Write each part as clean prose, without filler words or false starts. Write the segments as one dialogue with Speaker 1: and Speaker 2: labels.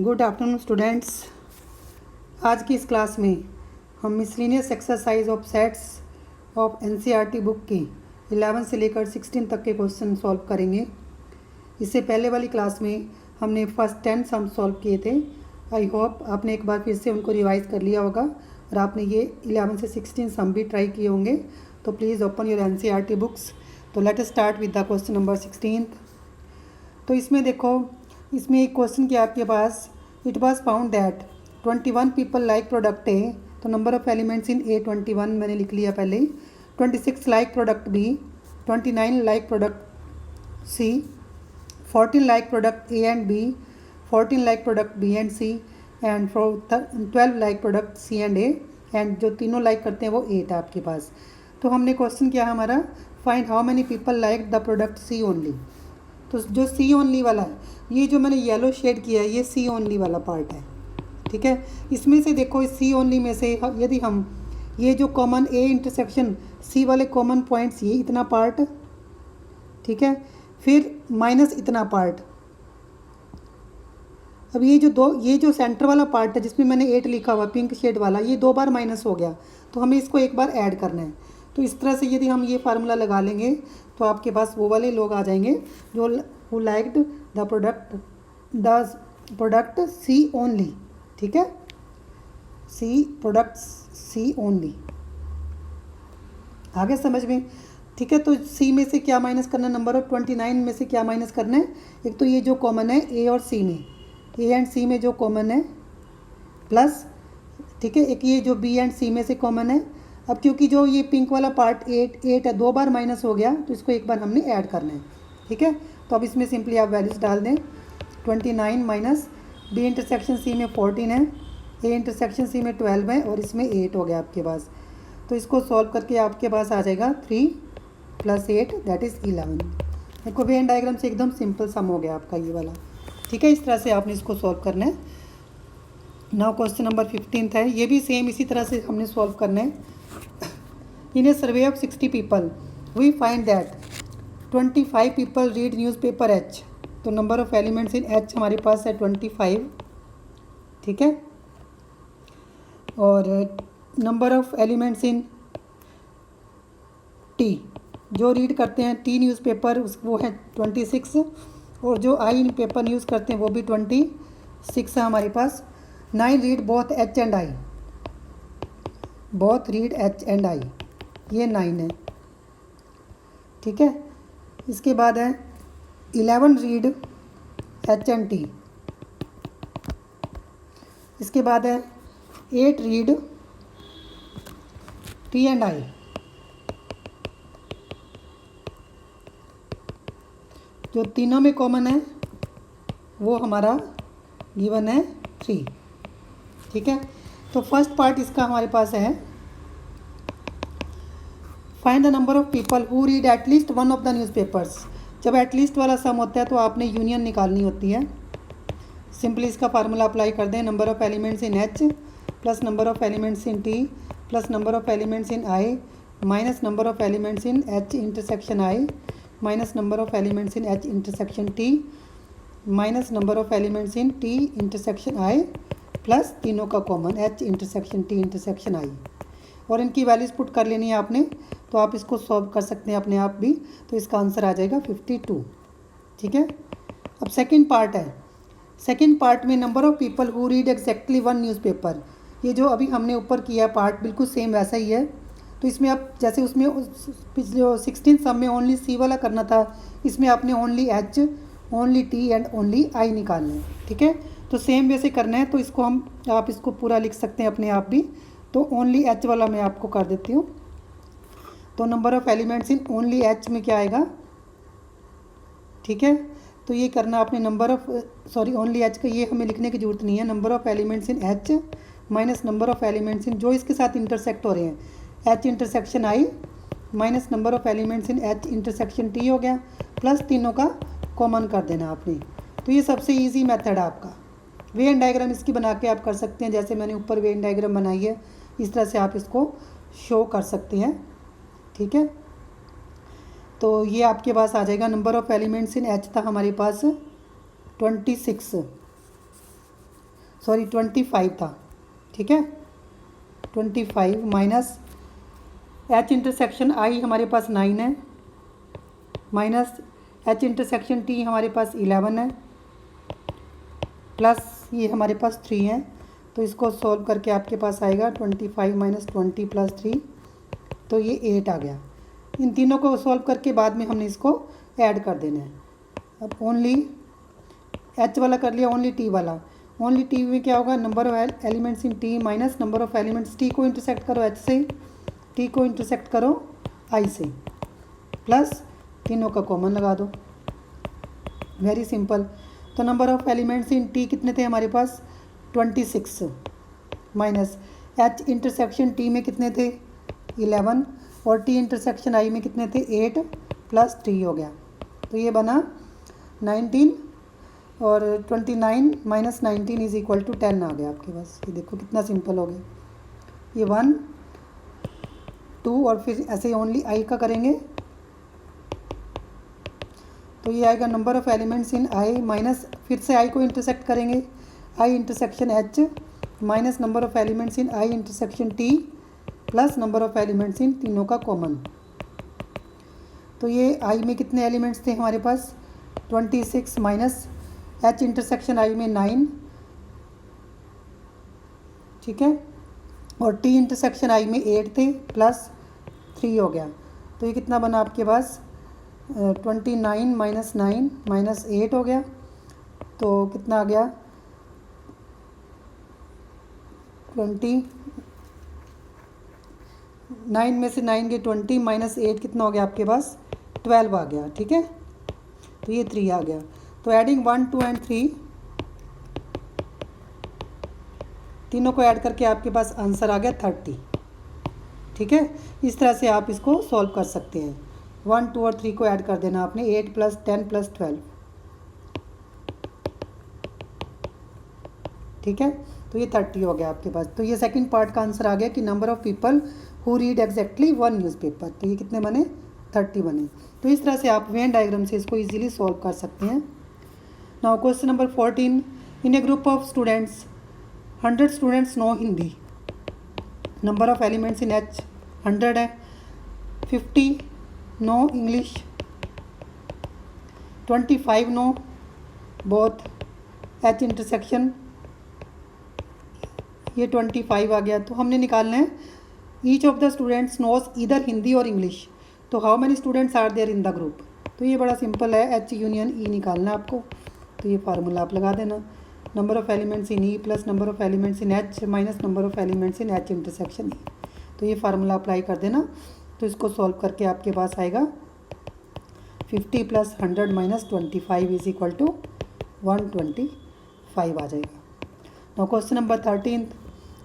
Speaker 1: Good afternoon students. आज की इस क्लास में हम miscellaneous exercise of sets of NCERT book की 11 से लेकर 16 तक के क्वेश्चन सॉल्व करेंगे। इससे पहले वाली क्लास में हमने फर्स्ट 10 सम सॉल्व किए थे। आई होप आपने एक बार फिर से उनको रिवाइज कर लिया होगा और आपने ये 11 से 16 सम भी ट्राई किए होंगे। तो please open your NCERT books. तो let us start with the question number 16। तो इसमें देखो, इसमें एक क्वेश्चन किया आपके पास, it was found that 21 people like product A. तो number of elements in A 21 मैंने लिख लिया पहले। 26 like product B, 29 like product C, 14 like product A and B, 14 like product B and C, and 12 like product C and A, and जो तीनों like करते हैं वो 8 है आपके पास। तो हमने क्वेश्चन किया हमारा, find how many people like the product C only. तो जो सी ओनली वाला है, ये जो मैंने येलो शेड किया है, ये सी ओनली वाला पार्ट है। ठीक है, इसमें से देखो, इस सी ओनली में से यदि हम ये जो कॉमन ए इंटरसेक्शन सी वाले कॉमन पॉइंट्स, ये इतना पार्ट, ठीक है, फिर माइनस इतना पार्ट। अब ये जो सेंटर वाला पार्ट है जिसमें मैंने 8 लिखा हुआ पिंक शेड वाला, ये 2 बार माइनस हो गया, तो हमें इसको एक बार ऐड करना है। तो इस तरह से यदि हम ये फार्मूला लगा लेंगे तो आपके पास वो वाले लोग आ जाएंगे जो who liked the product C only. ठीक है, सी प्रोडक्ट सी ओनली। आगे समझ में? ठीक है, तो सी में से क्या माइनस करना है, नंबर ऑफ 29 में से क्या माइनस करना है। एक तो ये जो कॉमन है ए और सी में, ए एंड सी में जो कॉमन है, प्लस, ठीक है, एक ये जो बी एंड सी में से कॉमन है। अब क्योंकि जो ये पिंक वाला पार्ट 8 है, 2 बार माइनस हो गया, तो इसको एक बार हमने ऐड करना है। ठीक है, तो अब इसमें सिंपली आप वैल्यूज डाल दें। 29 माइनस बी इंटरसेक्शन सी में 14 है, ए इंटरसेक्शन सी में 12 है, और इसमें 8 हो गया आपके पास। तो इसको सॉल्व करके आपके पास आ जाएगा 3 + 8 दैट इज़ 11। देखो, वेन डायग्राम से एकदम सिंपल सम हो गया आपका ये वाला। ठीक है, इस तरह से आपने इसको सॉल्व करना है। नाउ क्वेश्चन नंबर 15 है, ये भी सेम इसी तरह से हमने सॉल्व करना है। In a survey of 60 people, we find that 25 people read newspaper H. तो number of elements in H हमारे पास है 25। ठीक है, और number of elements in T, जो रीड करते हैं T न्यूज़पेपर, वो है 26, और जो I पेपर न्यूज़ करते हैं वो भी 26 है हमारे पास। 9 read both H and I, both read H and I, ये 9 है। ठीक है, इसके बाद है 11 रीड H एंड T, इसके बाद है 8 रीड T एंड I, जो तीनों में कॉमन है वो हमारा गिवन है 3। ठीक है, तो फर्स्ट पार्ट इसका हमारे पास है, find the number of people who read at least one of the newspapers. जब एटलीस्ट वाला सम होता है तो आपने यूनियन निकालनी होती है। सिंपली इसका फार्मूला अप्लाई कर दें, number of elements in H plus number of elements in T plus number of elements in I minus number of elements in H intersection I minus number of elements in H intersection T minus number of elements in T intersection I plus तीनों का common H intersection T intersection I, और इनकी values put कर लेनी है आपने। तो आप इसको सॉल्व कर सकते हैं अपने आप भी। तो इसका आंसर आ जाएगा 52। ठीक है, अब सेकंड पार्ट है। सेकंड पार्ट में number of people who read exactly 1 newspaper, ये जो अभी हमने ऊपर किया पार्ट बिल्कुल सेम वैसा ही है। तो इसमें आप जैसे उसमें जो 16 सम में ओनली सी वाला करना था, इसमें आपने only H, only T and only I निकालना है। ठीक है, तो सेम वैसे करना है। तो इसको आप इसको पूरा लिख सकते हैं अपने आप भी। तो ओनली H वाला मैं आपको कर देती हूँ। तो number of elements in only H में क्या आएगा? ठीक है, तो ये करना आपने, नंबर ऑफ ओनली H का ये हमें लिखने की ज़रूरत नहीं है। Number of elements in H minus number of elements इन जो इसके साथ इंटरसेक्ट हो रहे हैं, H intersection I minus number of elements in H intersection T हो गया, प्लस तीनों का कॉमन कर देना आपने। तो ये सबसे ईजी मेथड है आपका। वेन डायग्राम इसकी बना के आप कर सकते हैं, जैसे मैंने ऊपर वेन डायग्राम बनाई है, इस तरह से आप इसको शो कर सकते हैं। ठीक है, तो ये आपके पास आ जाएगा। Number of elements in H था हमारे पास 26, सॉरी 25 था, ठीक है। 25 माइनस एच इंटरसेक्शन आई हमारे पास 9 है, माइनस एच इंटरसेक्शन टी हमारे पास 11 है, प्लस ये हमारे पास 3 है। तो इसको सॉल्व करके आपके पास आएगा 25 माइनस 20 प्लस 3, तो ये 8 आ गया। इन तीनों को सॉल्व करके बाद में हमने इसको ऐड कर देना है। अब ओनली एच वाला कर लिया, ओनली टी वाला। ओनली टी में क्या होगा, number of elements in T minus number of elements, T को इंटरसेक्ट करो एच से, टी को इंटरसेक्ट करो आई से, प्लस तीनों का कॉमन लगा दो। Very simple. तो number of elements in T कितने थे हमारे पास 26, माइनस एच इंटरसेक्शन टी में कितने थे 11, और टी इंटरसेक्शन आई में कितने थे 8 प्लस 3 हो गया। तो ये बना 19, और 29 माइनस 19 इज इक्वल टू 10 आ गया आपके पास। ये देखो कितना सिंपल हो गया। ये 1 2 और फिर ऐसे ओनली आई का करेंगे, तो ये आएगा number of elements in I minus, फिर से आई को इंटरसेक्ट करेंगे, I intersection H minus number of elements in I intersection T plus number of elements in तीनों का कॉमन। तो ये आई में कितने एलिमेंट्स थे हमारे पास 26 माइनस एच इंटरसेक्शन आई में 9, ठीक है, और टी इंटरसेक्शन आई में 8 थे प्लस 3 हो गया। तो ये कितना बना आपके पास 29 माइनस 9 माइनस 8 हो गया। तो कितना आ गया 29 में से 9 के 20 माइनस 8 कितना हो गया आपके पास 12 आ गया, ठीक है। तो ये 3 आ गया। तो एडिंग 1 2 एंड 3 तीनों को ऐड करके आपके पास आंसर आ गया 30, ठीक है। इस तरह से आप इसको सॉल्व कर सकते हैं। 1 2 और 3 को ऐड कर देना आपने, 8 प्लस 10 प्लस 12, ठीक है। तो ये 30 हो गया आपके पास। तो ये सेकंड पार्ट का आंसर आ गया कि number of people who read exactly 1 newspaper. तो ये कितने बने 30 बने। तो इस तरह से आप वेन डायग्राम से इसको इजीली सॉल्व कर सकते हैं। Now question number 14, in a group of students 100 students know Hindi, number of elements in H 100 है, 50 know English, 25 know both H intersection, ये 25 आ गया। तो हमने निकालना है each of the students knows इधर हिंदी और इंग्लिश, तो how many students are there in the group. तो ये बड़ा सिंपल है, एच यूनियन ई निकालना है आपको। तो ये फार्मूला आप लगा देना, number of elements in E plus number of elements in H minus number of elements in H intersection E. तो ये फार्मूला अप्लाई कर देना। तो इसको सॉल्व करके आपके पास आएगा 50 plus 100 minus 25 is equal to 125 आ जाएगा। Now question number 13,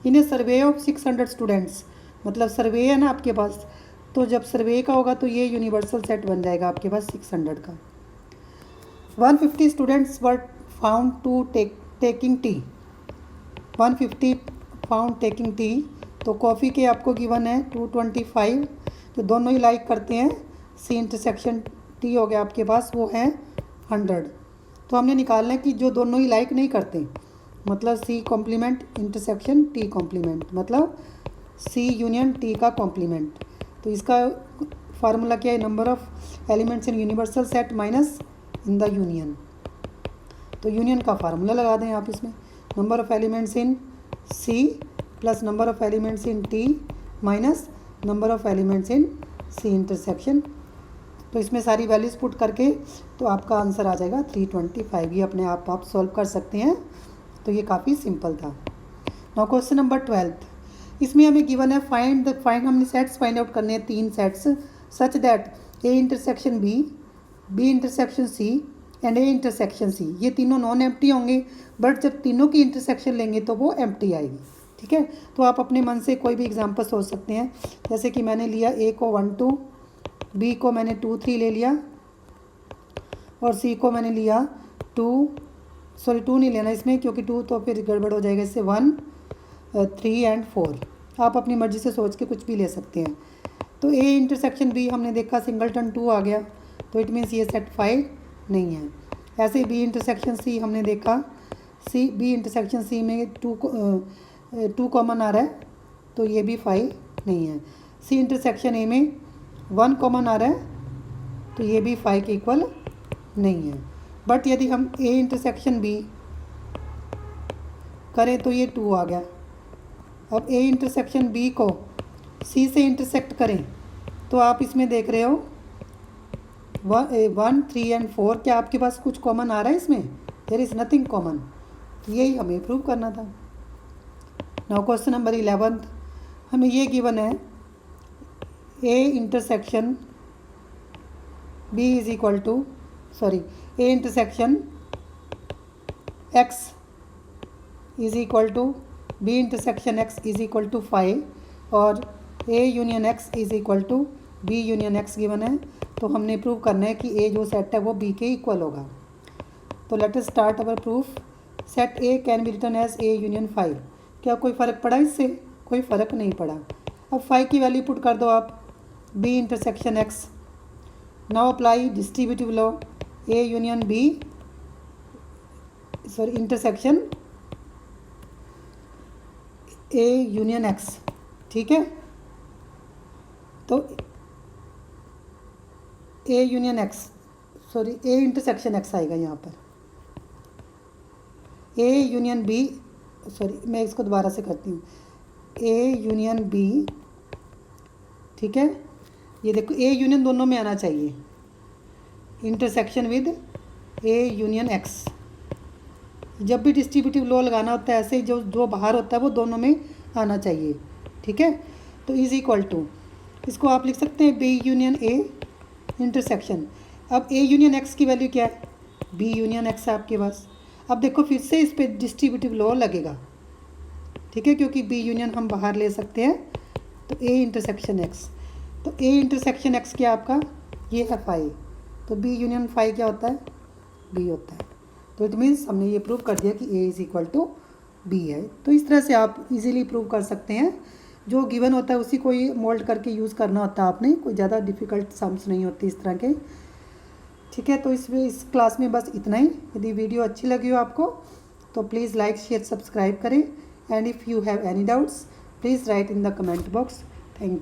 Speaker 1: in a survey of 600 students, मतलब सर्वे है ना आपके पास, तो जब सर्वे का होगा तो ये यूनिवर्सल सेट बन जाएगा आपके पास 600 का। 150 students were found to taking tea, 150 found taking tea. तो कॉफ़ी के आपको गिवन है 225, तो दोनों ही लाइक करते हैं, सी इंटरसेक्शन टी हो गया आपके पास, वो है 100। तो हमने निकालना है कि जो दोनों ही लाइक नहीं करते, मतलब C complement intersection T complement, मतलब सी यूनियन टी का कॉम्प्लीमेंट। तो इसका फार्मूला क्या है, number of elements in universal set minus in the union. तो यूनियन का फार्मूला लगा दें आप इसमें, number of elements in C plus number of elements in T minus number of elements in C intersection. तो इसमें सारी वैल्यूज़ पुट करके तो आपका आंसर आ जाएगा 325। ये अपने आप सॉल्व कर सकते हैं। तो ये काफ़ी सिंपल था। नाउ क्वेश्चन नंबर 12, इसमें हमें गिवन है फाइंड हमने सेट्स फाइंड आउट करने हैं, 3 sets such that A intersection B, B intersection C and A intersection C, ये तीनों नॉन एम्प्टी होंगे, बट जब तीनों की इंटरसेक्शन लेंगे तो वो एम्प्टी आएगी, ठीक है। तो आप अपने मन से कोई भी एग्जांपल सोच सकते हैं, जैसे कि मैंने लिया ए को 1 2, बी को मैंने 2 3 ले लिया, और सी को मैंने लिया 2 नहीं लेना इसमें, क्योंकि 2 तो फिर गड़बड़ हो जाएगा, इससे 1 3 एंड 4। आप अपनी मर्ज़ी से सोच के कुछ भी ले सकते हैं। तो ए इंटरसेक्शन बी हमने देखा सिंगलटन 2 आ गया, तो इट मीन्स ये सेट 5 नहीं है। ऐसे बी इंटरसेक्शन सी हमने देखा सी बी इंटरसेक्शन सी में 2 कॉमन आ रहा है, तो ये भी 5 नहीं है। सी इंटरसेक्शन ए में 1 कॉमन आ रहा है, तो ये भी 5 के इक्वल नहीं है। बट यदि हम ए इंटरसेक्शन बी करें तो ये 2 आ गया। अब ए इंटरसेक्शन बी को सी से इंटरसेक्ट करें तो आप इसमें देख रहे हो 1, 3 एंड 4, क्या आपके पास कुछ कॉमन आ रहा है इसमें? There is nothing common. यही हमें प्रूव करना था। नाउ क्वेश्चन नंबर 11, हमें ये गिवन है A intersection B is equal to A intersection X is equal to B intersection X is equal to 5 और A union X is equal to B union X given है। तो हमने prove करना है कि ए जो सेट है वो बी के इक्वल होगा। तो let us start our proof. Set A can be written as A union 5। क्या कोई फ़र्क पड़ा इससे? कोई फ़र्क नहीं पड़ा। अब 5 की वैल्यू पुट कर दो आप, B intersection X. Now apply distributive law, A union B intersection A union X. ठीक है, तो A union X A intersection X आएगा यहाँ पर। ए यूनियन बी मैं इसको दोबारा से करती हूँ, ए यूनियन बी। ठीक है, ये देखो ए यूनियन दोनों में आना चाहिए, intersection with A union x. जब भी डिस्ट्रीब्यूटिव लॉ लगाना होता है ऐसे ही जो बाहर होता है वो दोनों में आना चाहिए। ठीक है, तो इज इक्वल टू इसको आप लिख सकते हैं बी यूनियन ए इंटरसेक्शन। अब ए यूनियन एक्स की वैल्यू क्या है? बी यूनियन एक्स है आपके पास। अब देखो फिर से इस पर डिस्ट्रीब्यूटिव लॉ लगेगा। ठीक है, क्योंकि बी यूनियन हम बाहर ले सकते हैं, तो ए इंटरसेक्शन एक्स। तो ए इंटरसेक्शन एक्स क्या आपका? ये है 5, तो बी यूनियन 5 क्या होता है? बी होता है। तो इट मीन्स हमने ये प्रूव कर दिया कि A is equal to B है। तो इस तरह से आप इजीली प्रूव कर सकते हैं। जो गिवन होता है उसी को ही मोल्ड करके यूज़ करना होता है आपने, कोई ज़्यादा डिफ़िकल्ट सम्स नहीं होती इस तरह के। ठीक है, तो इस क्लास में बस इतना ही। यदि वीडियो अच्छी लगी हो आपको तो प्लीज़ लाइक शेयर सब्सक्राइब करें, and if you have any doubts please write in the comment box. Thank you.